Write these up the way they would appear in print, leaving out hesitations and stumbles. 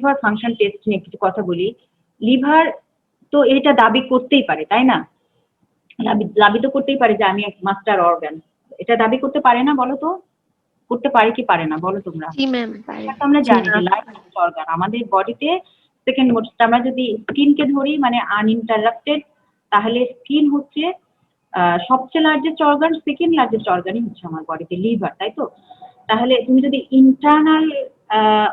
Liver function test নিয়ে কিছু কথা বলি। লিভার তো এটা দাবি করতেই পারে, তাই না? দাবি তো করতেই পারে যে আমি এক মাস্টার অর্গান। এটা দাবি করতে পারে না, বলো তো? করতে পারে কি পারে না, বলো তোমরা? জি ম্যাম, পারে। আমরা জানি যে লার্জেস্ট অর্গান আমাদের বডিতে সেকেন্ড মোস্ট। আমরা যদি স্কিনকে ধরি মানে আনইন্টারাপ্টেড, তাহলে স্কিন হচ্ছে সবচেয়ে লার্জেস্ট অর্গান, সেকেন্ড লার্জেস্ট অর্গানই হচ্ছে আমার বডিতে লিভার, তাই তো? তাহলে তুমি যদি ইন্টারনাল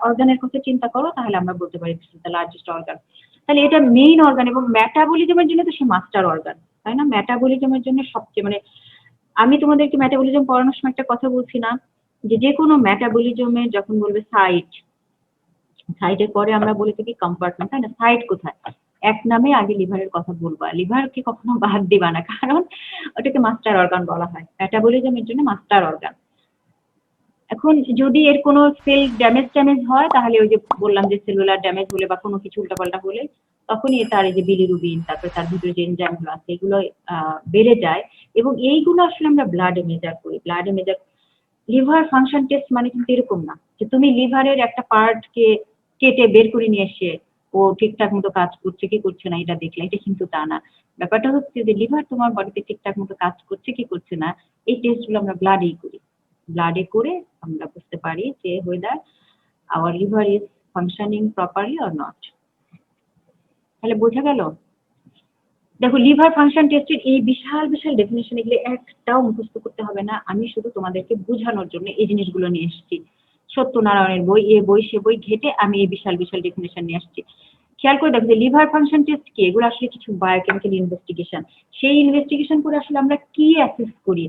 অর্গানের কথা চিন্তা করো তাহলে আমরা বলতে পারি দ্য লার্জেস্ট অর্গান। তাহলে এটা মেইন অর্গান এবং মেটাবলিজমের জন্য তো সে মাস্টার অর্গান, তাই না? মেটাবলিজমের জন্য সবচেয়ে মানে আমি তোমাদেরকে মেটাবলিজম পড়ানোর সময় একটা কথা বলছি না, যে কোনো মেটাবলিজমে যখন বলবে সাইট, সাইটের পরে আমরা বলে থাকি কম্পার্টমেন্ট, তাই না? সাইট কোথায়? এক নামে আগে লিভারের কথা বলবা, লিভারকে কখনো বাদ দিবা না, কারণ ওটাকে মাস্টার অর্গান বলা হয়, মেটাবলিজমের জন্য মাস্টার অর্গান। এখন যদি এর কোনো সেল ড্যামেজ হয় তাহলে ওই যে বললাম যে সেলুলার ড্যামেজ হলে বা কোনো কিছু উল্টাপাল্টা হলে তখনই তার এই যে বিলিরুবিন, তারপরে তার ভিতরে যে এনজাইমগুলো আছে এগুলো বেড়ে যায় এবং এইগুলো আসলে আমরা ব্লাডে মেজার করি। ব্লাডে মেজার লিভার ফাংশন টেস্ট মানে কিন্তু এরকম না যে তুমি লিভারের একটা পার্টকে কেটে বের করে নিয়ে এসে ও ঠিকঠাক মতো কাজ করছে কি করছে না এটা দেখলে, এটা কিন্তু তা না। ব্যাপারটা হচ্ছে যে লিভার তোমার বডিতে ঠিকঠাক মতো কাজ করছে কি করছে না এই টেস্টগুলো আমরা ব্লাডেই করি। ব্লাডে করে আমরা বুঝতে পারি যে whether our liver is functioning properly or not। তাহলে বোঝা গেল? দেখো লিভার ফাংশন টেস্টের এই বিশাল বিশাল ডেফিনেশন এগুলো একটাও মুখস্থ করতে হবে না, আমি শুধু তোমাদেরকে বোঝানোর জন্য এই জিনিসগুলো নিয়ে এসেছি। সত্যনারায়ণের বই, এ বই সে বই ঘেটে আমি এই বিশাল বিশাল ডেফিনেশন নিয়ে আসছি। খেয়াল করে দেখো যে লিভার ফাংশন টেস্ট কি, এগুলো আসলে কিছু বায়োকেমিক্যাল ইনভেস্টিগেশন। সেই ইনভেস্টিগেশন করে আসলে আমরা কি অ্যাসেস করি,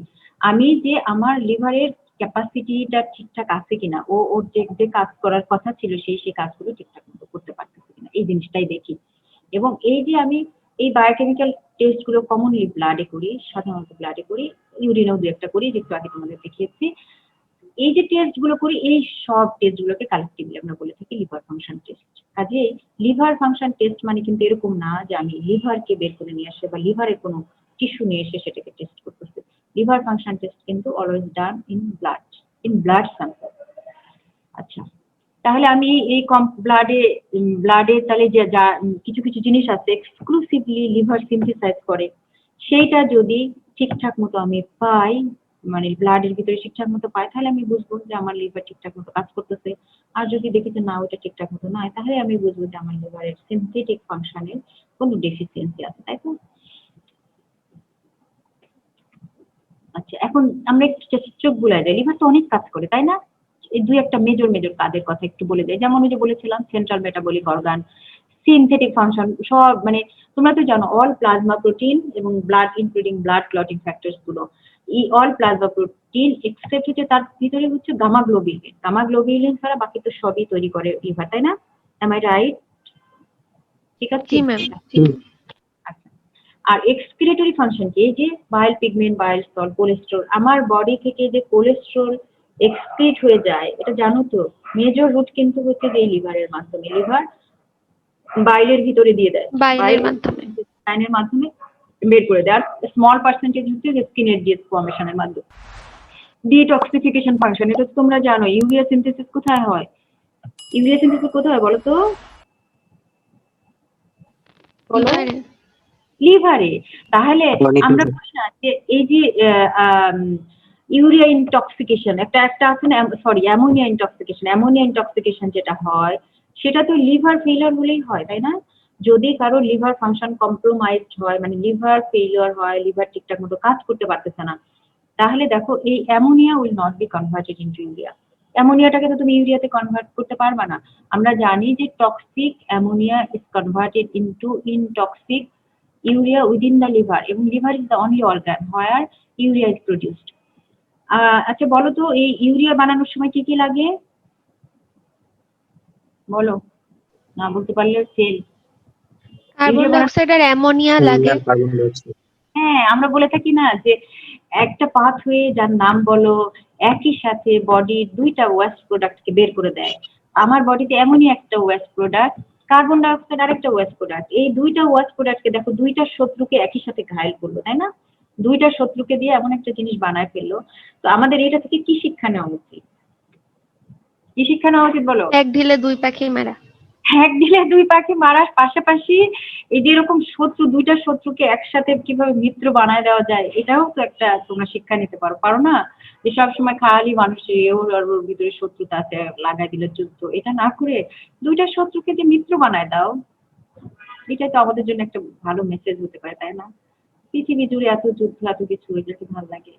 আমি যে আমার লিভারের ক্যাপাসিটিটা ঠিকঠাক আছে কিনা, ওর যে কাজ করার কথা ছিল সেই কাজগুলো ঠিকঠাক মতো করতে পারতেছে কিনা, এই জিনিসটাই দেখি। এবং এই যে আমি এই বায়োকেমিক্যাল টেস্ট গুলো কমনলি ব্লাডে করি, সাধারণত ব্লাডে করি, ইউরিনেও দু একটা করি, যেহেতু আগে তোমাদের দেখিয়েছি। এই যে টেস্ট গুলো করি এই সব টেস্ট গুলোকে কালেক্টিভলি আমরা বলে থাকি লিভার ফাংশন টেস্ট। কাজেই লিভার ফাংশন টেস্ট মানে কিন্তু এরকম না যে আমি লিভারকে বের করে নিয়ে আসে বা লিভারের কোনো টিস্যু নিয়ে এসে সেটাকে টেস্ট করতেছি। লিভার ফাংশন টেস্ট কিন্তু always done in blood sample. আচ্ছা, তাহলে আমি এই ব্লাডে তাহলে যে যা কিছু কিছু জিনিস আছে এক্সক্লুসিভলি লিভার সিনথেসাইজ করে, সেইটা যদি ঠিকঠাক মতো আমি পাই, মানে ব্লাডের ভিতরে ঠিকঠাক মতো পাই, তাহলে আমি বুঝবো যে আমার লিভার ঠিকঠাক মতো কাজ করতেছে। আর যদি দেখি যে না ওটা ঠিকঠাক মতো নয়, তাহলে আমি বুঝবো যে আমার লিভারের সিনথেটিক ফাংশনের কোনো ডেফিসিয়েন্সি আছে, তাই তো? আচ্ছা, এখন আমরা একটু চোখ বুলাই যাই, লিভার তো অনেক কাজ করে, তাই না? এই দুই একটা মেজর মেজর কাজের কথা একটু বলে দেয়, যেমন ওই যে বলেছিলাম central metabolic organ, synthetic function সব, মানে তোমরা তো জানো অল প্লাজমা প্রোটিন এবং blood including blood clotting factors গুলো, এই অল প্লাজমা প্রোটিন এক্সেপ্ট হচ্ছে তার ভিতরে হচ্ছে গামা গ্লোবিউলিন। গামা গ্লোবিউলিন ছাড়া বাকি তো সবই তৈরি করে লিভার, তাই না? Am I right? ঠিক আছে। জি ম্যাম। আর এক্সক্রিটরি ফাংশন কি, এই যে bile pigment, bile salt, cholesterol, আমার বডি থেকে যে কোলেস্টেরল এক্সক্রিট হয়ে যায় এটা জানো তো, মেজর রুট কিন্তু হচ্ছে যে লিভারের মাধ্যমে। লিভার বাইলের ভিতরে দিয়ে দেয়, বাইলের মাধ্যমে বের করে দেয়। আর স্মল পার্সেন্টেজ হচ্ছে যে স্কিনের ডিএস ফর্মেশনের মাধ্যমে। ডিটক্সিফিকেশন ফাংশন, এটা তো তোমরা জানো। ইউরিয়া সিনথেসিস কোথায় হয়? ইউরিয়া সিনথেসিস কোথায় হয় বলো তো? বলো। লিভারে। তাহলে আমরা বলি না যে এই যে ইউরিয়া ইনটক্সিকেশন একটা আছে না, sorry ammonia intoxication, ammonia intoxication যেটা হয় সেটা তো লিভার ফেলিওর হলেই হয়, তাই না? যদি কারো লিভার ফাংশন কম্প্রোমাইজড হয়, মানে লিভার ফেলিওর হয়, লিভার ঠিকঠাক মতো কাজ করতে পারতেছে না, তাহলে দেখো এই ammonia will not be converted into urea. অ্যামোনিয়াটাকে তো তুমি ইউরিয়াতে কনভার্ট করতে পারবা না। আমরা জানি যে toxic ammonia is converted into nontoxic urea within the liver, এবং liver is the only organ where urea is produced। আচ্ছা বলো তো এই ইউরিয়া বানানোর সময় কি কি লাগে বলো, না বলতে পারলে ফেল। কার্বন ডাই অক্সাইড আর অ্যামোনিয়া লাগে। হ্যাঁ, আমরা বলে থাকি না যে একটা পাথওয়ে যার নাম বলো একই সাথে বডির দুইটা ওয়েস্ট প্রোডাক্টকে বের করে দেয়। আমার বডিতে এমনই একটা waste product, carbon die oxide আরেকটা ওয়েস্ট প্রোডাক্ট। এই দুইটা ওয়েস্ট প্রোডাক্টকে দেখো দুইটা শত্রুকে একই সাথে ঘায়েল করলো, তাই না? দুইটা শত্রুকে দিয়ে এমন একটা জিনিস বানায় ফেললো। তো আমাদের এটা থেকে কি শিক্ষা নেওয়া উচিত? কি শিক্ষা নেওয়া উচিত বলো? এক ঢিলে দুই পাখি মারা। এক ঢিলে দুই পাখি মারার পাশাপাশি এই যে এরকম শত্রু, দুইটা শত্রুকে একসাথে কিভাবে মিত্র বানায় দেওয়া যায়, এটাও তো একটা তোমরা শিক্ষা নিতে পারো, পারো না? যে সবসময় খালি মানুষ ওর আর ওর ভিতরে শত্রুতা আছে, লাগাই দিলে যুদ্ধ, এটা না করে দুইটা শত্রুকে যে মিত্র বানায় দাও, এটা তো আমাদের জন্য একটা ভালো মেসেজ হতে পারে, তাই না? পৃথিবী জুড়ে এত যুদ্ধ, এত কিছু, এগুলো কি ভালো লাগে?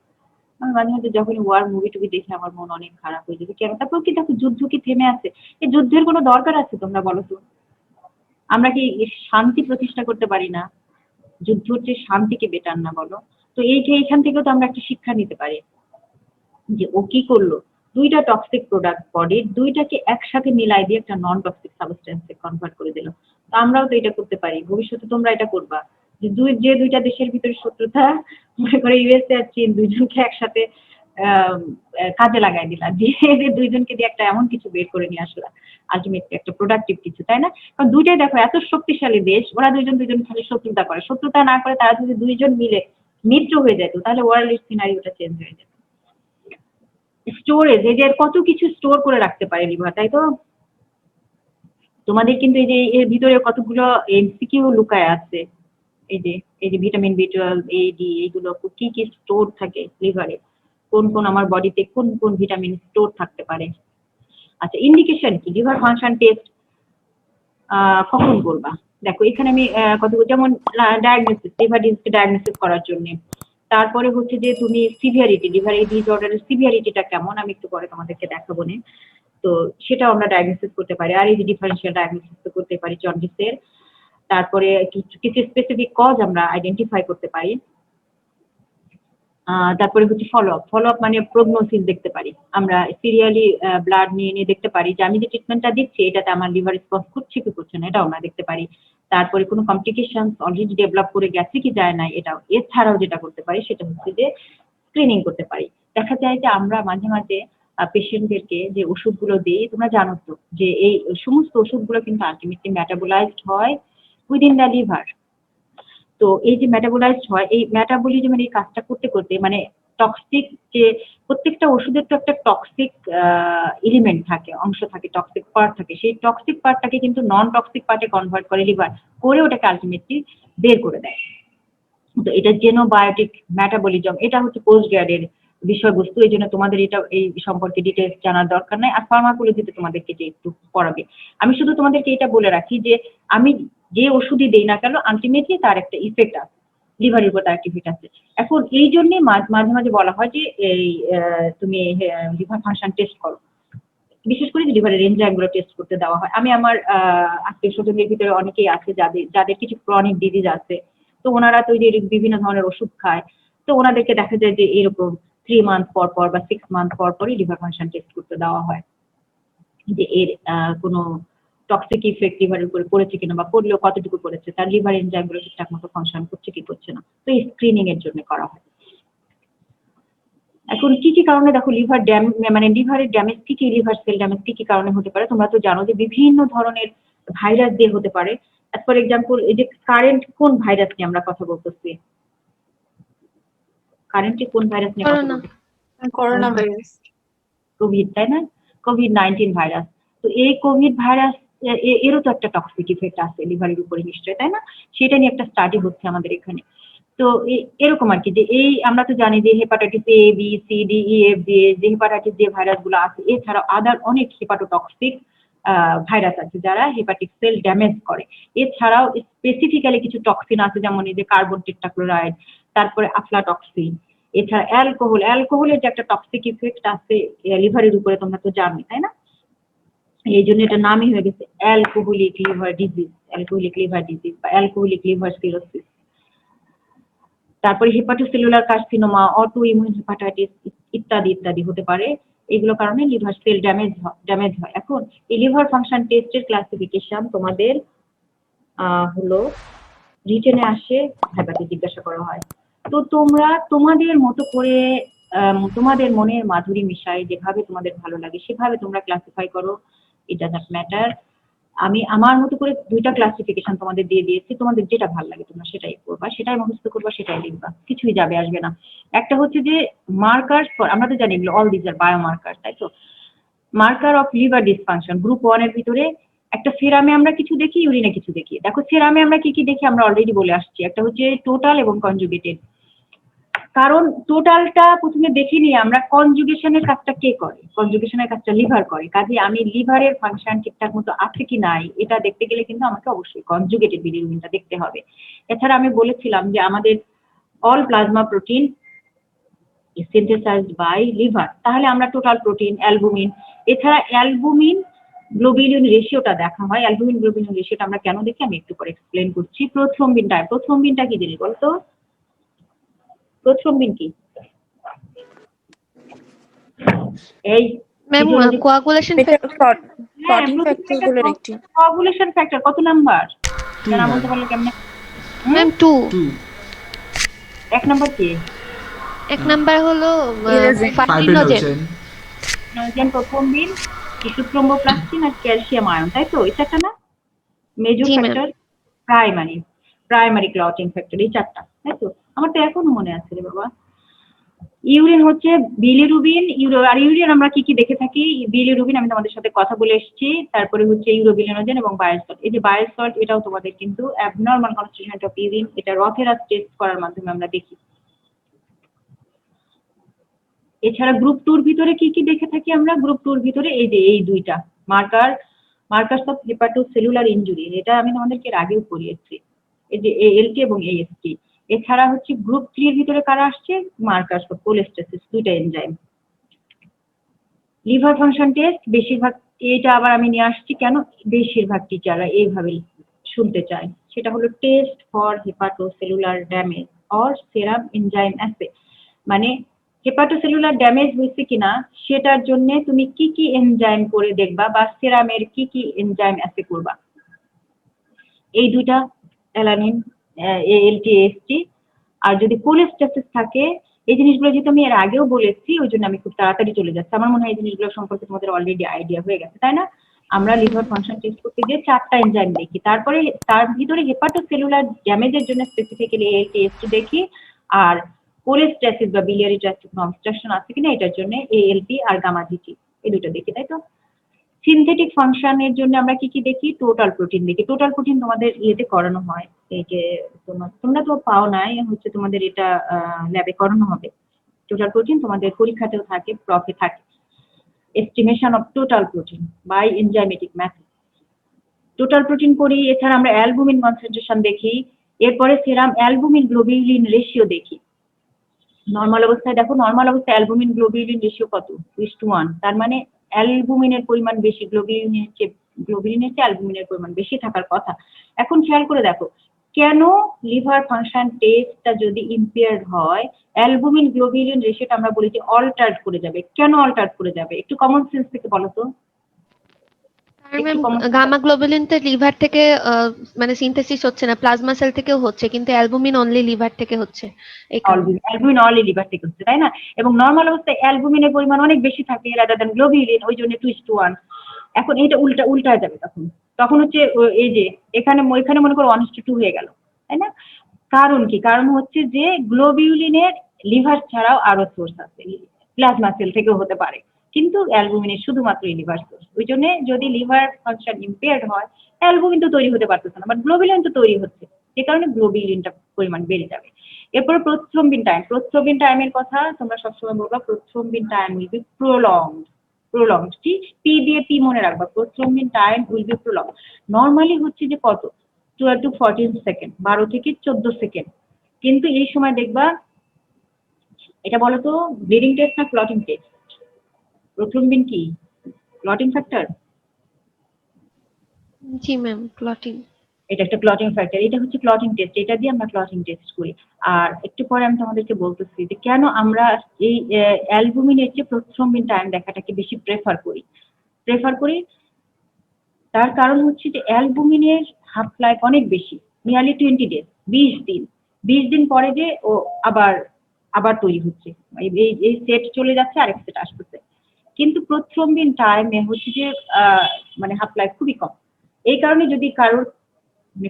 আমার মাঝে মাঝে যখন ওয়ার মুভি টুভি দেখে আমার মন অনেক খারাপ হয়ে যাবে। কেন? তারপর কি দেখো, যুদ্ধ কি থেমে আছে? এই যুদ্ধের কোনো দরকার আছে তোমরা বলো তো? আমরা কি শান্তি প্রতিষ্ঠা করতে পারি না? যুদ্ধ হচ্ছে শান্তিকে বেটার না, বলো? তো এইখান থেকেও তো আমরা একটা শিক্ষা নিতে পারি যে ও কি করলো, দুইটা টক্সিক প্রোডাক্ট বডির দুইটাকে একসাথে মিলাই দিয়ে একটা নন টক্সিক সাবস্টেন্সে কনভার্ট করে দিল। তো আমরাও তো এটা করতে পারি, ভবিষ্যতে তোমরা এটা করবা। যে দুইটা দেশের ভিতরে শত্রুতা, মনে করে ইউএসএ আর চীন, দুইজনকে একসাথে আহ, কাজে লাগাই দিলা, দিয়ে এদের দুইজনকে দিয়ে একটা এমন কিছু বের করে নিয়ে আসলা, আলটিমেটলি একটা প্রোডাক্টিভ কিছু, তাই না? কারণ দুইটাই দেখো এত শক্তিশালী দেশ, ওরা দুইজন খালি শত্রুতা করে, শত্রুতা না করে তারা যদি দুইজন মিলে মিত্র হয়ে যেত, তাহলে ওয়ার্ল্ড সিনারিওটা চেঞ্জ হয়ে যেত। স্টোরেজ, এই যে কত কিছু স্টোর করে রাখতে পারে লিভার, তাই তো? তোমাদের কিন্তু এই যে এর ভিতরে কতগুলো এমসিকিউ লুকায় আছে। এই যে ভিটামিন বি 12, এ ডি, এইগুলো কি কি স্টোর থাকে লিভারে, কোন কোন আমার বডিতে কোন কোন ভিটামিন স্টোর থাকতে পারে। আচ্ছা, ইন্ডিকেশন কি? লিভার ফাংশন টেস্ট কখন করবা? দেখো এখানে আমি কতগুলো, যেমন ডায়াগনোসিস, লিভার ডিজিজ ডায়াগনোসিস করার জন্য। তারপরে হচ্ছে যে তুমি সিভিয়ারিটি, লিভার এই ডিসঅর্ডারের সিভিয়ারিটিটা কেমন, আমি একটু পরে তোমাদেরকে দেখাবো না। তো সেটাও আমরা ডায়াগনোসিস করতে পারি। আর এই যে ডিফারেন্সিয়াল ডায়াগনোসিস তো করতে পারি জন্ডিসের। তারপরে কিছু কিছু স্পেসিফিক কজ আমরা আইডেন্টিফাই করতে পারি। তারপরে হচ্ছে ফলো আপ মানে প্রগনোসিস দেখতে পারি আমরা, সিরিয়ালি ব্লাড নিয়ে নিয়ে দেখতে পারি যে আমি যে ট্রিটমেন্টটা দিচ্ছি এটাতে আমার লিভার রেসপন্স করছে কি করছে না, এটাও আমরা দেখতে পারি। তারপরে কোনো কমপ্লিকেশন অলরেডি ডেভেলপ করে গেছে কি যায় না, এটাও। এছাড়াও যেটা করতে পারি সেটা হচ্ছে যে স্ক্রিনিং করতে পারি। দেখা যায় যে আমরা মাঝে মাঝে পেশেন্টদেরকে যে ওষুধগুলো দিই, তোমরা জানো তো যে এই সমস্ত ওষুধগুলো কিন্তু আলটিমেটলি মেটাবোলাইজড হয় উইদিন দ্য লিভার। তো এই যে মেটাবোলাইজড হয়, এই মেটাবলিজমের এই কাজটা করতে করতে মানে টক্সিক, যে প্রত্যেকটা ওষুধের তো একটা টক্সিক এলিমেন্ট থাকে, অংশ থাকে, টক্সিক পার্ট থাকে, সেই টক্সিক পার্টটাকে কিন্তু নন টক্সিক পার্টে কনভার্ট করে লিভার, করে ওটাকে আলটিমেটলি বের করে দেয়। তো এটা জেনোবায়োটিক মেটাবলিজম, এটা হচ্ছে পোস্ট গ্রেডের বিষয়বস্তু, এই জন্য তোমাদের এটা এই সম্পর্কে ডিটেলস জানার দরকার নাই। আর ফার্মাকোলজিতে তোমাদেরকে যে একটু পড়াবে, আমি শুধু তোমাদেরকে এটা বলে রাখি যে আমি যে ওষুধই দেই না কেন আলটিমেটলি তার একটা ইফেক্ট আছে, লিভারের উপর তার একটা ইফেক্ট আছে। এখন এই জন্যে মাঝে মাঝে বলা হয় যে এই তুমি লিভার ফাংশন টেস্ট করো, বিশেষ করে যে লিভারের এনজাইম গুলো টেস্ট করতে দেওয়া হয়। আমি আমার আত্মীয় স্বজনের ভিতরে অনেকেই আছে যাদের যাদের কিছু ক্রনিক ডিজিজ আছে, তো ওনারা তো যে বিভিন্ন ধরনের ওষুধ খায়, তো ওনাদেরকে দেখা যায় যে এরকম 3 মান্থ পর পর বা 6 মান্থ পর পরই লিভার ফাংশন টেস্ট করতে দেওয়া হয়, যে এর কোনো টক্সিক ইফেক্ট লিভারের উপরে পড়েছে কিনা, বা পড়লেও কতটুকু পড়েছে, তার লিভার এনজাইম গুলো ঠিকঠাক মতো ফাংশন করছে কি করছে না, তো এই স্ক্রিনিং এর জন্য করা হয়। এখন কি কি কারণে দেখো লিভার মানে লিভারের ড্যামেজ, কি কি লিভার সেল ড্যামেজ কি কি কারণে হতে পারে? তোমরা তো জানো যে বিভিন্ন ধরনের ভাইরাস দিয়ে হতে পারে। ফর এক্সাম্পল, এই যে কারেন্ট কোন ভাইরাস নিয়ে আমরা কথা বলতেছি, কারেন্টলি কোন ভাইরাস নিয়ে কথা করোনা। বলতেছি? Corona virus. কোভিড, তাই না? COVID-19 virus. তো এই কোভিড ভাইরাস এরও তো একটা টক্সিক ইফেক্ট আছে লিভারের উপরে নিশ্চয়ই, তাই না? সেটা নিয়ে একটা স্টাডি হচ্ছে আমাদের এখানে। তো এরকম আর কি, যে এই আমরা তো জানি যে hepatitis A B C D E F দিয়ে যে হেপাটাইটিস যে ভাইরাস গুলো আছে, এছাড়াও আদার অনেক হেপাটোটক্সিক ভাইরাস আছে যারা হেপাটিক সেল ড্যামেজ করে। এছাড়াও স্পেসিফিক্যালি কিছু টক্সিন আছে, যেমন এই যে কার্বন টেট্রাক্লোরাইড, তারপরে আফলাটক্সিন। এছাড়া অ্যালকোহলের যে একটা টক্সিক ইফেক্ট আছে লিভারের উপরে, তোমরা তো জানোই, তাই না? এই জন্য এটা নামই হয়ে গেছে অ্যালকোহলিক লিভার ডিজিজ বা অ্যালকোহলিক লিভার সিরোসিস। তারপরে hepatocellular carcinoma, auto immune hepatitis ইত্যাদি ইত্যাদি হতে পারে। এগুলো কারণে লিভার সেল ড্যামেজ হয়। এখন এই লিভার ফাংশন টেস্টের ক্লাসিফিকেশন তোমাদের হলো রিটেনে আসে, ভাইভাতে জিজ্ঞাসা করা হয়। তো তোমরা তোমাদের মতো করে তোমাদের মনের মাধুরী মিশাই, যেভাবে তোমাদের ভালো লাগে সেভাবে তোমরা ক্লাসিফাই করো, ইট ডাজন্ট ম্যাটার। আমি আমার মতো করে 2টা ক্লাসিফিকেশন তোমাদের দিয়ে দিয়েছি, তোমাদের যেটা ভালো লাগে তোমরা সেটাই করবা, সেটাই মুখস্থ করবা, সেটাই লিখবা, কিছুই যাবে আসবে না। একটা হচ্ছে যে মার্কার, আমরা তো জানি এগুলো অল দিস আর বায়োমার্কার, তাই তো? Marker of liver dysfunction group 1 এর ভিতরে একটা সেরামে আমরা কিছু দেখি, ইউরিনে কিছু দেখি। দেখো সেরামে আমরা কি কি দেখি আমরা অলরেডি বলে আসছি, একটা হচ্ছে টোটাল এবং কনজুগেটেড। কারণ টোটালটা প্রথমে দেখে নিয়ে আমরা কনজুগেশনের কাজটা কে করে, কনজুগেশনের কাজটা লিভার করে, কাজে আমি লিভারের ফাংশন ঠিকঠাক মতো আছে কি নাই এটা দেখতে গেলে কিন্তু আমাকে অবশ্যই কনজুগেটেড বিলিরুবিনটা দেখতে হবে। এছাড়া আমি বলেছিলাম যে আমাদের all plasma protein synthesized by liver, তাহলে আমরা টোটাল প্রোটিন, অ্যালবুমিন, এছাড়া অ্যালবুমিন গ্লোবিউলিন রেশিওটা দেখা হয়। অ্যালবুমিন গ্লোবিউলিন রেশিওটা আমরা কেন দেখি আমি একটু পরে এক্সপ্লেন করছি। প্রোথ্রম্বিনটা, প্রোথ্রম্বিনটা কি জিনিস বলতো? প্রোথ্রম্বিন কি? এই ম্যাম কোয়াগুলেশন এটা ক্লটিং ফ্যাক্টর গুলোর একটি। কোয়াগুলেশন ফ্যাক্টর কত নাম্বার? Two, জানা ma'am. বলতে পারলে কেমনে? ম্যাম 2। 2. এক নাম্বার কি? এক নাম্বার হলো Irinosine. Fibrinogen. Fibrinogen. Nitrogen, prothrombin, tissue thromboplastin আর ক্যালসিয়াম আয়ন, তাই তো? এই চারটা না মেজর জি, ma'am. Factor? Primary clotting factor, এই চারটা, তাই তো? আমার তো এখনো মনে আছে রে বাবা। ইউরিন হচ্ছে বিলিরুবিন, আর ইউরিন আমরা কি কি দেখে থাকি? বিলিরুবিন আমি তোমাদের সাথে কথা বলে এসেছি, তারপরে হচ্ছে ইউরোবিলিনোজেন এবং বায়োল সল্ট। এই যে বায়োল সল্ট এটাও তোমাদের কিন্তু অ্যাবনর্মাল কনস্টিটিউয়েন্ট অফ ইউরিন, এটা রথেরাস টেস্ট করার মাধ্যমে আমরা দেখি। এছাড়া গ্রুপ 2 ভিতরে কি কি দেখে থাকি আমরা? গ্রুপ 2 ভিতরে এই যে এই দুইটা মার্কার্স অফ হেপাটোসেলুলার ইনজুরি, এটা আমি তোমাদেরকে এর আগেও পড়িয়েছি, এই যে এএলটি এবং এএসটি। এছাড়া হচ্ছে গ্রুপ 3 এর ভিতরে কারা আসছে? মার্কার্স অফ কোলেস্টেসিস, দুইটা এনজাইম। লিভার ফাংশন টেস্ট বেশিরভাগ, এটা আবার আমি নিয়ে আসছি কেন, বেশিরভাগ টিচাররা এইভাবে শুনতে চায়, সেটা হলো test for hepatocellular damage or serum enzyme as, মানে হেপাটোসেলুলার ড্যামেজ হয়েছে কিনা সেটার জন্য তুমি কি কি এনজাইম করে দেখবা, বা সেরামের কি কি এনজাইম অ্যাসে করবা। এই দুইটা অ্যালানিন, এএলটি, এএসটি। আর যদি কোলেস্টেসিস থাকে, এই জিনিসগুলো যেহেতু আমি এর আগেও বলেছি ওই জন্য আমি খুব তাড়াতাড়ি চলে যাচ্ছি, আমার মনে হয় এই জিনিসগুলো সম্পর্কে তোমাদের অলরেডি আইডিয়া হয়ে গেছে, তাই না? আমরা লিভার ফাংশন টেস্ট করতে গিয়ে 4টা এনজাইম দেখি, তারপরে তার ভিতরে হেপাটোসেলুলার ড্যামেজের জন্য স্পেসিফিক্যালি এএলটি, এএসটি দেখি, আর কোলেস্টেসিস বা বিলিয়ারি ট্র্যাক্ট অবস্ট্রাকশন আছে কিনা এটার জন্য এএলপি আর গামা জিটি, এই দুটো দেখি, তাই তো? সিনথেটিক ফাংশনের জন্য আমরা কি কি দেখি? টোটাল প্রোটিন দেখি। টোটাল প্রোটিন তোমাদের ইয়েতে করানো হয়, এই যে তোমরা তো পাও নাই, হচ্ছে তোমাদের এটা ল্যাবে করানো হবে। টোটাল প্রোটিন তোমাদের পরীক্ষাতেও থাকে, প্রফে থাকে, estimation of total protein by enzymatic method. Total protein করি, এছাড়া আমরা অ্যালবুমিন কনসেন্ট্রেশন দেখি, এরপরে সেরাম অ্যালবুমিন গ্লোবিউলিন রেশিও দেখি। নর্মাল অবস্থায় দেখো, নর্মাল অবস্থায় অ্যালবুমিন গ্লোবিউলিন রেশিও কত? 2:1, তার মানে অ্যালবুমিনের পরিমাণ বেশি, গ্লোবিউলিনের চেয়ে অ্যালবুমিনের পরিমাণ বেশি থাকার কথা। এখন খেয়াল করে দেখো, কেন লিভার ফাংশন টেস্টটা যদি ইম্পেয়ার্ড হয় অ্যালবুমিন গ্লোবিউলিন রেশিওটা আমরা বলি যে অল্টার্ড করে যাবে। কেন অল্টার্ড করে যাবে? একটু কমন সেন্স থেকে বলো তো। একটু ম্যাম common- গামা গ্লোবুলিন তো লিভার থেকে মানে সিনথেসিস হচ্ছে না, প্লাজমা সেল থেকেও হচ্ছে, কিন্তু অ্যালবুমিন অনলি লিভার থেকে হচ্ছে, এই কারণে। অ্যালবুমিন অনলি লিভার থেকে হচ্ছে, তাই না? এবং নর্মাল অবস্থায় অ্যালবুমিনের পরিমাণ অনেক বেশি থাকে রাদার দ্যান গ্লোবিউলিন, ওই জন্য 2:1। এখন এটা উল্টা যাবে, তখন তখন হচ্ছে এই যে এখানে মনে করো 1:2 হয়ে গেল, তাই না? কারণ কি? কারণ হচ্ছে যে গ্লোবিউলিনের লিভার ছাড়াও আরো সোর্স আছে, প্লাজমা সেল থেকেও হতে পারে, কিন্তু অ্যালবুমিনের শুধুমাত্র লিভার সোর্স। ওই জন্য যদি লিভার ফাংশন ইম্পেয়ার্ড হয় অ্যালবুমিন তো তৈরি হতে পারতেছে না, বাট গ্লোবিউলিন তো তৈরি হচ্ছে, যে কারণে গ্লোবিউলিনটা পরিমাণ বেড়ে যাবে। এরপরে প্রোথ্রম্বিন টাইমের কথা তোমরা সবসময় বলবা, prothrombin time will be prolonged, কি পি দিয়ে পি মনে রাখবা, prothrombin time will be prolonged. Normally হচ্ছে যে কত? 12 to 14 সেকেন্ড, 12 থেকে 14 সেকেন্ড। কিন্তু এই সময় দেখবা, এটা বলো তো ব্লিডিং টেস্ট না ক্লটিং টেস্ট? প্রোথ্রম্বিন কি ক্লটিং ফ্যাক্টর? জি ম্যাম, ক্লটিং। এটা একটা ক্লটিং ফ্যাক্টর, এটা হচ্ছে ক্লটিং টেস্ট, এটা দিয়ে আমরা ক্লটিং টেস্ট করি। আর একটু পরে আমি তোমাদেরকে বলতেছি যে কেন আমরা এই অ্যালবুমিনের চেয়ে প্রোথ্রম্বিন টাইম দেখাটাকে বেশি প্রেফার করি। তার কারণ হচ্ছে যে অ্যালবুমিনের হাফ লাইফ অনেক বেশি, নিয়ারলি 20 ডেজ, 20 দিন। 20 দিন পরে যে ও আবার তৈরি হচ্ছে, এই সেট চলে যাচ্ছে আরেক সেট আসতেছে। কিন্তু প্রোথ্রম্বিন টাইমে হচ্ছে যে মানে হাফ লাইফ খুবই কম। এই কারণে যদি কারোর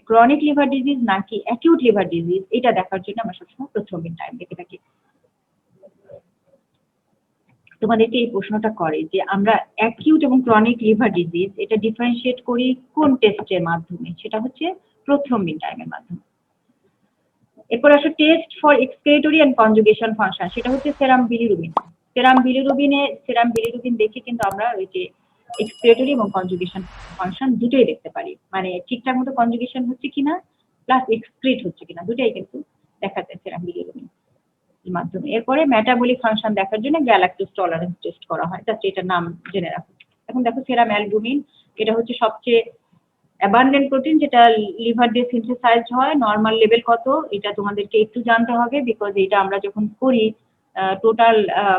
ক্রনিক লিভার ডিজিজ নাকি অ্যাকিউট লিভার ডিজিজ, এটা দেখার জন্য আমরা সবসময় প্রোথ্রম্বিন টাইম দেখে থাকি। তোমাদেরকে এই প্রশ্নটা করে যে আমরা অ্যাকিউট এবং ক্রনিক লিভার ডিজিজ এটা ডিফারেন্সিয়েট করি কোন টেস্টের মাধ্যমে, সেটা হচ্ছে প্রথ্রম্বিন টাইমের মাধ্যমে। এরপর আসলে test for excretory and conjugation function, সেটা হচ্ছে সেরাম বিলিরুবিন। সেরাম বিলিরুবিন দেখে কিন্তু আমরা ওই যে এক্সক্রিয়েটরি এবং কনজুগেশন ফাংশন দুটোই দেখতে পারি, মানে ঠিকঠাক মতো কনজুগেশন হচ্ছে কিনা প্লাস এক্সক্রিট হচ্ছে কিনা দুটাই কিন্তু দেখা যায় সেরাম বিলিরুবিন এর মাধ্যমে। এরপরে মেটাবলিক ফাংশন দেখার জন্য গ্যালাক্টোজ টলারেন্স টেস্ট করা হয়, জাস্ট এটার নাম জেনে রাখো। এখন দেখো সেরাম অ্যালবুমিন, এটা হচ্ছে সবচেয়ে অ্যাবান্ডেন্ট প্রোটিন যেটা লিভার দিয়ে সিনথেসাইজ হয়। নর্মাল লেভেল কত এটা তোমাদেরকে একটু জানতে হবে, বিকজ এটা আমরা যখন করি টোটাল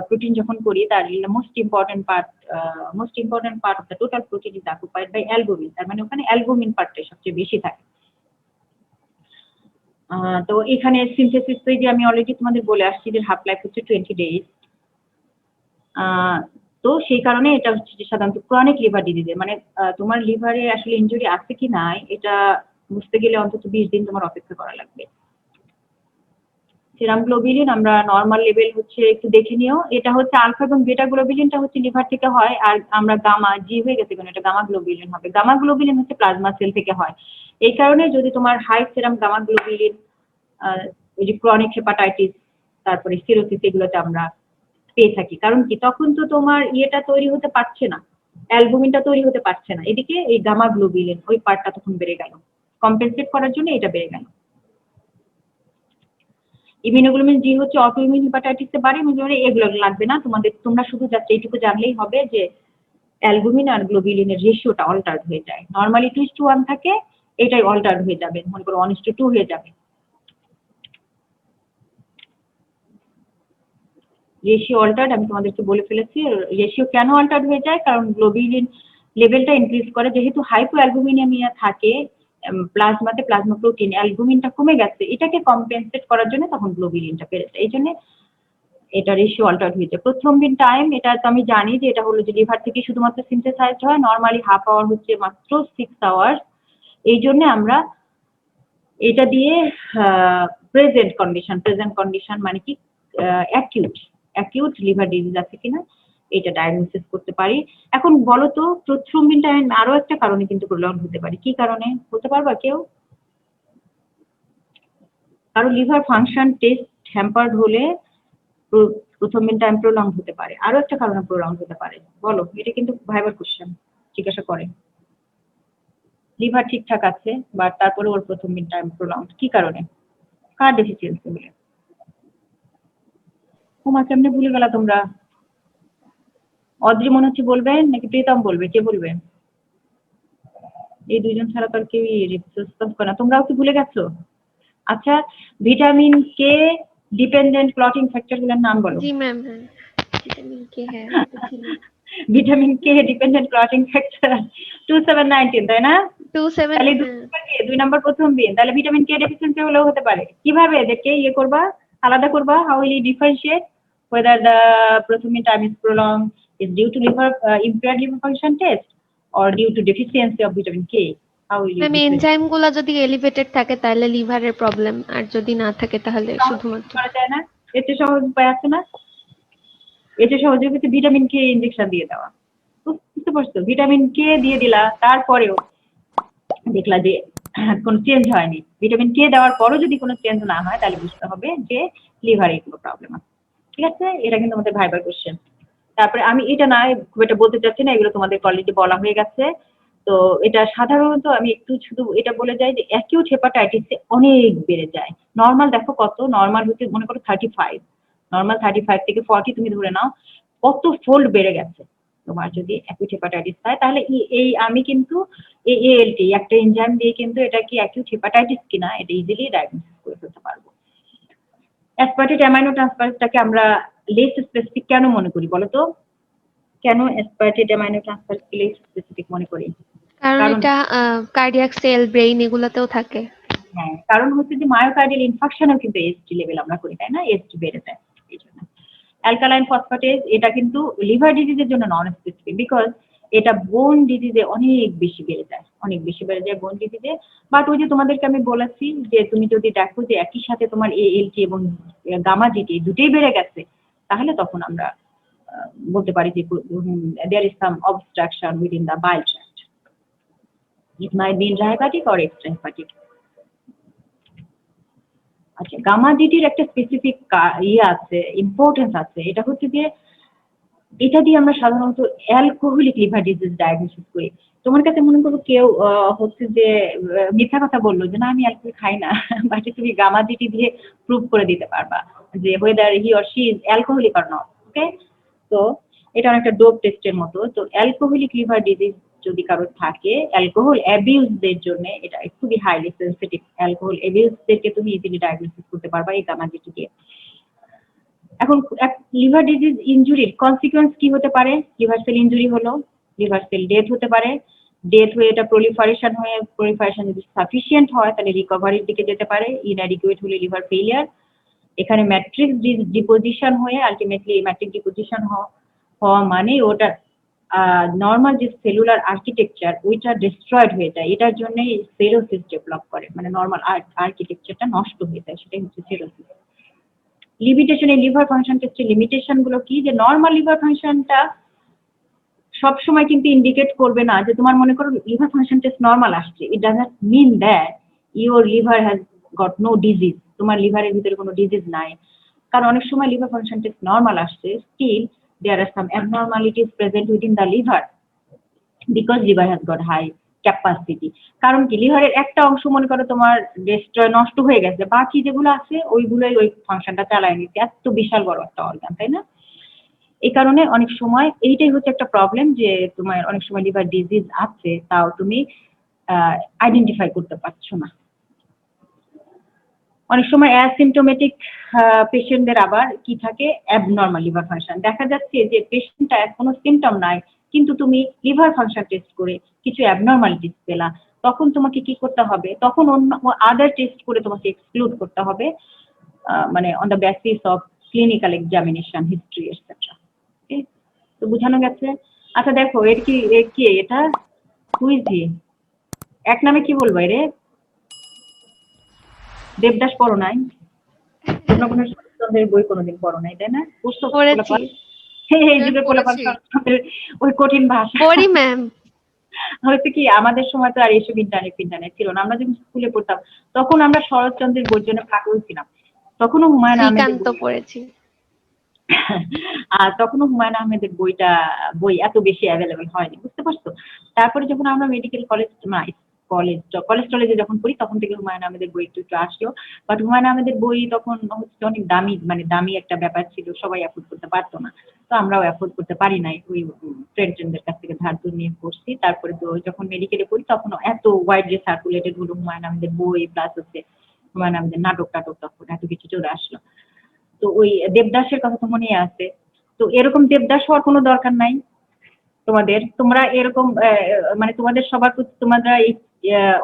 প্রোটিন যখন করি তার most important part of the total protein is occupied by albumin, তার মানে ওখানে অ্যালবুমিন পার্টটাই সবচেয়ে বেশি থাকে। তো এখানে সিনথেসিস যে আমি অলরেডি তোমাদের বলে আসছি যে হাফ লাইফ হচ্ছে 20 ডেজ। তো সেই কারণে এটা হচ্ছে যে সাধারণত ক্রনিক লিভার ডিজিজে, মানে তোমার লিভারে আসলে ইনজুরি আছে কি নাই এটা বুঝতে গেলে অন্তত 20 দিন তোমার অপেক্ষা করা লাগবে। সেরাম গ্লোবিলিন আমরা নর্মাল লেভেল হচ্ছে একটু দেখে নিও, এটা হচ্ছে আলফা এবং বেটা গ্লোবিলিনটা হচ্ছে লিভার থেকে হয়, আর আমরা গামা জি হয়ে গেছে কেন, এটা গামা গ্লোবিলিন হবে। গামা গ্লোবিলিন হচ্ছে প্লাজমা সেল থেকে হয়। এই কারণে যদি তোমার হাই সেরাম গামা গ্লোবিলিন ওই যে ক্রনিক হেপাটাইটিস তারপরে সিরোসিস এগুলোতে আমরা পেয়ে থাকি, কারণ কি তখন তো তোমার ইয়েটা তৈরি হতে পারছে না, অ্যালবুমিনটা তৈরি হতে পারছে না, এদিকে এই গামা গ্লোবিলিন ওই পার্টটা তখন বেড়ে গেল, কম্পেনসেট করার জন্য এটা বেড়ে গেল। ইমিউনোগ্লোবিন জি হচ্ছে অটো ইমিউন হেপাটাইটিসে বাড়ে, এগুলো লাগবে না তোমাদের, তোমরা শুধু জাস্ট এইটুকু জানলেই হবে যে অ্যালবুমিন আর গ্লোবিলিনের রেশিওটা অল্টার্ড হয়ে যায়। নর্মালি 2:1 থাকে, এটাই অল্টার্ড হয়ে যাবে, মনে করো 1:2 হয়ে যাবে। রেশিও অল্টার্ড আমি তোমাদেরকে বলে ফেলেছি। রেশিও কেন অল্টার্ড হয়ে যায়, কারণ গ্লোবিলিন লেভেলটা ইনক্রিজ করে, যেহেতু হাইপো অ্যালবুমিনিয়ামিয়া থাকে প্লাজমাতে, প্লাজমা প্রোটিন অ্যালবুমিনটা কমে গেছে, এটাকে কম্পেনসেট করার জন্য তখন গ্লোবিলিনটা বেড়ে যায়, এই জন্য এটা রেশিও অল্টার্ড হয়ে যায়। প্রথ্রম্বিন টাইম এটা তো আমি জানি যে এটা হলো যে লিভার থেকে শুধুমাত্র সিনথেসাইজ হয়, নর্মালি হাফ আওয়ার হচ্ছে মাত্র 6 আওয়ার। এই জন্য আমরা এটা দিয়ে প্রেজেন্ট কন্ডিশন মানে কি অ্যাকিউট লিভার ডিজিজ আছে কিনা এটা ডায়াগনোসিস করতে পারি। এখন বলো তো প্রথ্রম্বিন টাইম আরো একটা কারণে কিন্তু প্রলং হতে পারে, কি কারণে বলতে পারবা কেউ? কারো লিভার ফাংশন টেস্ট হ্যাম্পার্ড হলে প্রথ্রম্বিন টাইম প্রলং হতে পারে, আরো একটা কারণে প্রলং হতে পারে, বলো? এটা কিন্তু ভাইবার কোশ্চেন, জিজ্ঞাসা করে। লিভার ঠিকঠাক আছে বাট তারপরে ওর প্রথ্রম্বিন টাইম প্রলং, কি কারণে? কার ডেফিসিয়েন্সি বলে? তোমার কেমনে ভুলে গেলা তোমরা? অদ্রি মনে হচ্ছে বলবে, নাকি প্রীতম বলবে, কে বলবে? এই দুইজন ছাড়া তো আর কেউ রেসপন্স করে না, তোমরাও কি ভুলে গেছো? আচ্ছা, vitamin K dependent clotting factor গুলোর নাম বলো। জি ম্যাম, হ্যাঁ ভিটামিন কে, হ্যাঁ vitamin K dependent clotting factor 2719, তাই না? 27, তাহলে 2 নাম্বার প্রথম বিন, তাহলে ভিটামিন কে ডেফিসিয়েন্সি হলেও হতে পারে। কিভাবে এদেরকে ইয়ে করবা, আলাদা করবা? How will you differentiate whether the prothrombin time is prolonged is due to impaired liver function test or due to deficiency of vitamin K? How will you ma'am differentiate? Enzyme গুলা যদি এলিভেটেড থাকে তাহলে লিভারের problem, আর যদি না থাকে তাহলে শুধুমাত্র। করা যায় না? এর চেয়ে সহজ উপায় আছে না? এর চেয়ে সহজ হচ্ছে ভিটামিন কে ইনজেকশন দিয়ে দেওয়া। বুঝতে পারছো? ভিটামিন কে দিয়ে দিলা, তারপরেও দেখলা যে কোনো চেঞ্জ হয়নি, ভিটামিন কে দেওয়ার পরও যদি কোনো চেঞ্জ না হয় তাহলে বুঝতে হবে যে লিভারে কোনো প্রবলেম আছে। ঠিক আছে, এটা কিন্তু আমাদের ভাইবার কোশ্চেন। তারপরে আমি এটা না খুব একটা বলতে চাচ্ছি না, এগুলো তোমাদের অলরেডি বলা হয়ে গেছে। তো এটা সাধারণত আমি একটু শুধু এটা বলে যাই যে অ্যাকিউট হেপাটাইটিসে অনেক বেড়ে যায়। নর্মাল দেখো কত, নর্মাল হচ্ছে মনে করো 35, নর্মাল 35 থেকে 40 তুমি ধরে নাও, কত ফোল্ড বেড়ে গেছে। তোমার যদি অ্যাকিউট হেপাটাইটিস হয় তাহলে এই আমি কিন্তু এএলটি একটা এনজাইম দিয়ে কিন্তু এটা কি অ্যাকিউট হেপাটাইটিস কিনা এটা ইজিলি ডায়াগনোসিস করে ফেলতে পারবো। অ্যাসপার্টেট অ্যামাইনো ট্রান্সফারেজটাকে আমরা লেস স্পেসিফিক কেন মনে করি বলো তো? কেন aspartate amino transferase less specific মনে করি? কারণ এটা কার্ডিয়াক সেল, ব্রেইন এগুলাতেও থাকে। হ্যাঁ, কারণ হচ্ছে যে মায়োকার্ডিয়াল ইনফাকশনেও কিন্তু এসটি লেভেল আমরা করি, তাই না? এসটি বেড়ে যায় এই জন্য। অ্যালকালাইন ফসফেটেজ এটা কিন্তু লিভার ডিজিজের জন্য নন স্পেসিফিক, বিকজ এটা বোন ডিজিজে অনেক বেশি বেড়ে যায়, অনেক বেশি বেড়ে যায় বোন ডিজিজে। বাট ওই যে তোমাদেরকে আমি বলেছি যে তুমি যদি দেখো যে একই সাথে তোমার এএলটি এবং গামা জিটি দুটোই বেড়ে গেছে, তাহলে তখন আমরা বলতে পারি যে there is some obstruction within the bile tract. It might be intrahepatic or extrahepatic. আচ্ছা, গামা ডিটির একটা স্পেসিফিক আছে, ইম্পর্টেন্স আছে। এটা হচ্ছে যে এটা দিয়ে আমরা সাধারণত অ্যালকোহলিক লিভার ডিজিজ ডায়াগনোসিস করি। তোমার কাছে মনে করো কেউ হচ্ছে যে মিথ্যা কথা বললো যে না আমি অ্যালকোহল খাই না, বাট তুমি গামা ডিটি দিয়ে প্রুভ করে দিতে পারবা যে whether he or she is alcoholic or not. ওকে, তো এটা অনেকটা ডোপ টেস্টের মতো। তো অ্যালকোহলিক লিভার ডিজিজ যদি কারোর থাকে, অ্যালকোহল অ্যাবিউজদের জন্য এটা খুবই হাইলি সেনসিটিভ। অ্যালকোহল অ্যাবিউজদেরকে তুমি ইজিলি ডায়াগনোসিস করতে পারবা এই গামা ডিটি দিয়ে। এখন লিভার ডিজিজ ইনজুরির কনসিকুয়েন্স কি হতে পারে? লিভার সেল ইনজুরি হলো, লিভার সেল ডেথ হতে পারে, ডেথ হয়ে এটা প্রলিফারেশন হয়ে, প্রলিফারেশন যদি সাফিসিয়েন্ট হয় তাহলে রিকভারির দিকে যেতে পারে, ইনঅ্যাডিকুয়েট হলে লিভার ফেলিয়ার। এখানে ম্যাট্রিক্স ডিপোজিশন হয়ে আলটিমেটলি ম্যাট্রিক ডিপোজিশন হওয়া মানে ওটা নর্মাল যে সেলুলার আর্কিটেকচার ওইটা ডিস্ট্রয়েড হয়ে যায়। এটার জন্য সেরোসিস ডেভেলপ করে, মানে নর্মাল আর্কিটেকচারটা নষ্ট হয়ে যায়, সেটাই হচ্ছে সেরোসিস। লিমিটেশন, এই লিভার ফাংশন টেস্টের লিমিটেশন গুলো কি? যে নর্মাল লিভার ফাংশনটা সবসময় কিন্তু ইন্ডিকেট করবে না যে তোমার মনে করো লিভার ফাংশন টেস্ট নর্মাল আসছে, it doesn't mean that your liver has got no disease, তোমার লিভারের ভিতরে কোনো ডিজিজ নাই। কারণ অনেক সময় লিভার ফাংশন টেস্ট নর্মাল আসছে, still there are some abnormalities present within the liver because liver has got high capacity. কারণ কি, লিভারের একটা অংশ মনে করো তোমার ডিস্ট্রয় নষ্ট হয়ে গেছে, বাকি যেগুলো আছে ওইগুলোই ওই ফাংশনটা চালায় নিচ্ছে, এত বিশাল বড় একটা অর্গান, তাই না? এই কারণে অনেক সময় এইটাই হচ্ছে একটা প্রবলেম যে তোমার অনেক সময় লিভার ডিজিজ আছে তাও তুমি আইডেন্টিফাই করতে পারছো না। অনেক সময় অ্যাসিমটোমেটিক পেশেন্টদের আবার কি থাকে, অ্যাবনর্মাল লিভার ফাংশন। দেখা যাচ্ছে যে পেশেন্টটা কোনো সিমটম নাই কিন্তু তুমি লিভার ফাংশন টেস্ট করে কিছু অ্যাবনর্মালিটিস পেলা, তখন তোমাকে কি করতে হবে? তখন অন্য আদার টেস্ট করে তোমাকে এক্সক্লুড করতে হবে, মানে on the basis of clinical examination, history etcetera. তো বোঝানো গেছে? আচ্ছা দেখো, এর কি এটা কুইজি এক নামে কি বলবো রে? দেবদাস পড়ো নাই? তোমরা কোনো শরৎচন্দ্রের বই কোনোদিন পড়ো নাই, তাই না? পড়েছি, এই যুগের পোলাপান শরৎচন্দ্রের ওই কঠিন ভাষা পড়ি ম্যাম। হয়তো কি আমাদের সময় তো আর এইসব ইন্টারনেট ছিল না। আমরা যখন স্কুলে পড়তাম তখন আমরা শরৎচন্দ্রের বইয়ের জন্য পাগল ছিলাম। তখনও হুমায়ুন আহমেদের শ্রীকান্ত পড়েছি। আর তখনও হুমায়ুন আহমেদের বই এত বেশি অ্যাভেলেবেল হয়নি, বুঝতে পারছো? তারপরে যখন আমরা মেডিকেল কলেজ টলেজে যখন পড়ি তখন থেকে হুমায়ুন আহমেদের বই একটু একটু আসলো। বাট হুমায়ুন আহমেদের বই তখন হচ্ছে অনেক দামি, মানে দামি একটা ব্যাপার ছিল, সবাই অ্যাফোর্ড করতে পারতো না। তো আমরাও অ্যাফোর্ড করতে পারি নাই, ওই ফ্রেন্ডদের কাছ থেকে ধার ধরে নিয়ে পড়ছি। তারপরে তো যখন মেডিকেলে পড়ি তখন এত ওয়াইডলি সার্কুলেটেড হলো হুমায়ুন আহমেদের বই, প্লাস হচ্ছে হুমায়ুন আহমেদের নাটক তখন এত কিছু চলে আসলো। তো ওই দেবদাসের কথা তো মনে আছে। তো এরকম দেবদাস হওয়ার কোনো দরকার নাই তোমরা এরকম মানে তোমাদের সবার তোমরা এই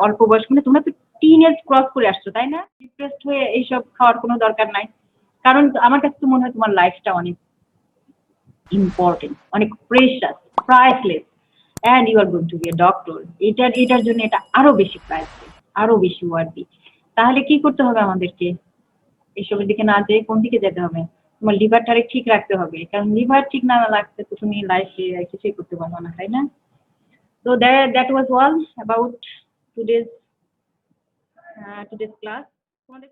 অল্প বয়স, মানে তোমরা তো টিনেজ ক্রস করে আসছো, তাই না? ডিপ্রেসড হয়ে এইসব খাওয়ার কোনো দরকার নাই। কারণ আমার কাছে তো মনে হয় তোমার লাইফটা অনেক ইম্পর্টেন্ট, অনেক precious, priceless, and you are going to be a doctor. এটার জন্য এটা আরো বেশি প্রাইসলেস, আরো বেশি ওয়ার্দি। তাহলে কি করতে হবে আমাদেরকে? এসবের দিকে না যেয়ে কোন দিকে যেতে হবে? তোমার লিভারটারে ঠিক রাখতে হবে, কারণ লিভার ঠিক না রাখতে তো তুমি লাইফে কিছুই করতে পারবে না, তাই না? তো that was all about today's class. তোমাদের